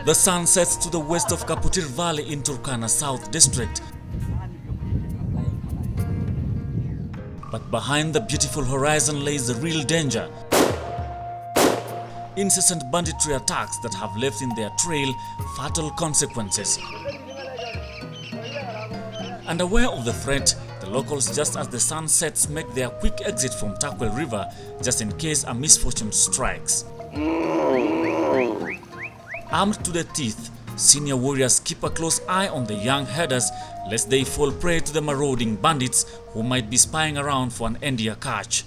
The sun sets to the west of Kaputir Valley in Turkana South District. But behind the beautiful horizon lays the real danger. Incessant banditry attacks that have left in their trail fatal consequences. And aware of the threat, the locals, just as the sun sets, make their quick exit from Takwel River just in case a misfortune strikes. Armed to the teeth, senior warriors keep a close eye on the young herders lest they fall prey to the marauding bandits who might be spying around for an India catch.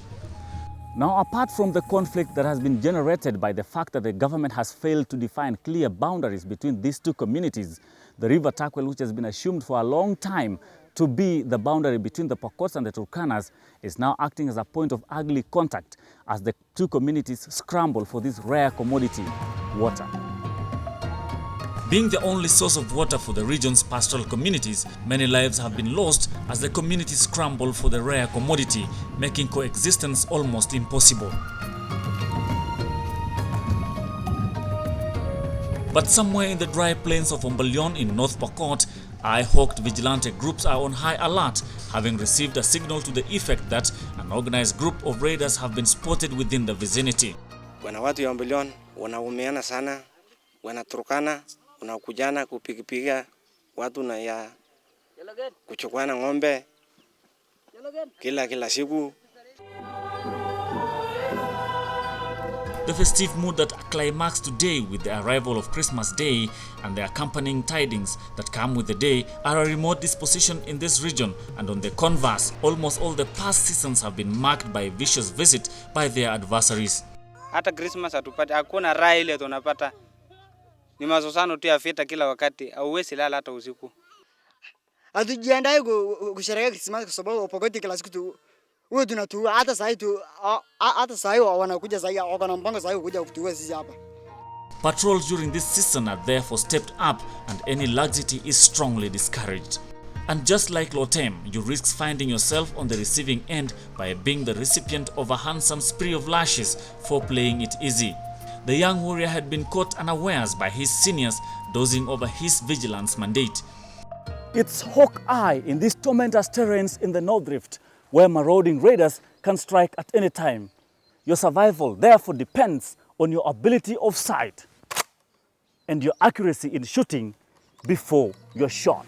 Now, apart from the conflict that has been generated by the fact that the government has failed to define clear boundaries between these two communities, the river Takwel, which has been assumed for a long time to be the boundary between the Pokots and the Turkanas, is now acting as a point of ugly contact as the two communities scramble for this rare commodity, water. Being the only source of water for the region's pastoral communities, many lives have been lost as the communities scramble for the rare commodity, making coexistence almost impossible. But somewhere in the dry plains of Ombalyon in North Pokot, eye-hawked vigilante groups are on high alert, having received a signal to the effect that an organized group of raiders have been spotted within the vicinity. Wana watu ya Ombalyon wanaumeana sana, wanaturukana, wanakujana kupigipiga watu na ya kuchukwana ng'ombe kila siku. The festive mood that climaxed today with the arrival of Christmas Day and the accompanying tidings that come with the day are a remote disposition in this region, and on the converse, almost all the past seasons have been marked by a vicious visit by their adversaries. Hata Christmas hatupata, hakuna raha ile tunapata. Ni mazozano tu ya vita kila wakati, hauwezi lala hata usiku. Hatujiandae kusherehekea Christmas kwa sababu Pokoti kila siku tu wewe tunatu hata saa hii wanakuja saa hii wako na mpango saa hii kuja kutuua sisi hapa. Patrols during this season are therefore stepped up and any laxity is strongly discouraged. And just like Lotem, you risk finding yourself on the receiving end by being the recipient of a handsome spree of lashes for playing it easy. The young warrior had been caught unawares by his seniors dozing over his vigilance mandate. It's hawk eye in these tormentous terrains in the North Rift, where marauding raiders can strike at any time. Your survival therefore depends on your ability of sight and your accuracy in shooting before you're shot.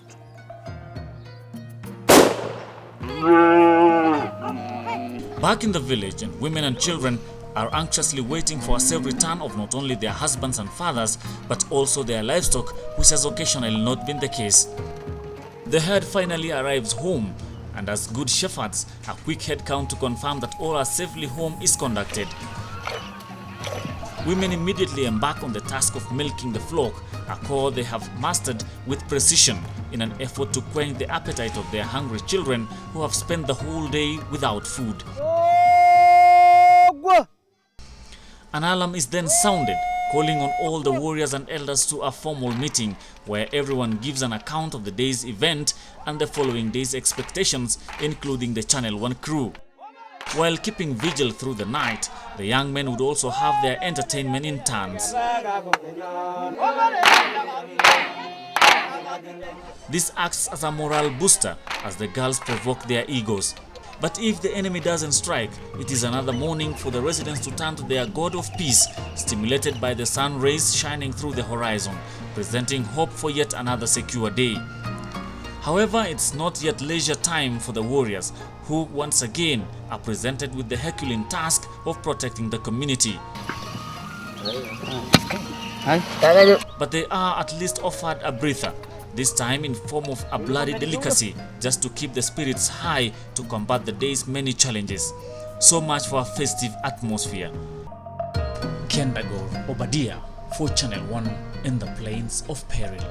Back in the village, and women and children are anxiously waiting for a safe return of not only their husbands and fathers, but also their livestock, which has occasionally not been the case. The herd finally arrives home, and as good shepherds, a quick head count to confirm that all are safely home is conducted. Women immediately embark on the task of milking the flock, a chore they have mastered with precision in an effort to quench the appetite of their hungry children who have spent the whole day without food. An alarm is then sounded, calling on all the warriors and elders to a formal meeting where everyone gives an account of the day's event and the following day's expectations, including the Channel 1 crew. While keeping vigil through the night, the young men would also have their entertainment in turns. This acts as a morale booster as the girls provoke their egos. But if the enemy doesn't strike, it is another morning for the residents to turn to their God of peace, stimulated by the sun rays shining through the horizon, presenting hope for yet another secure day. However, it's not yet leisure time for the warriors, who once again are presented with the Herculean task of protecting the community. But they are at least offered a breather, this time in form of a bloody delicacy, just to keep the spirits high to combat the day's many challenges. So much for a festive atmosphere. Kendagor, Obadiah, for Channel 1 in the Plains of Peril.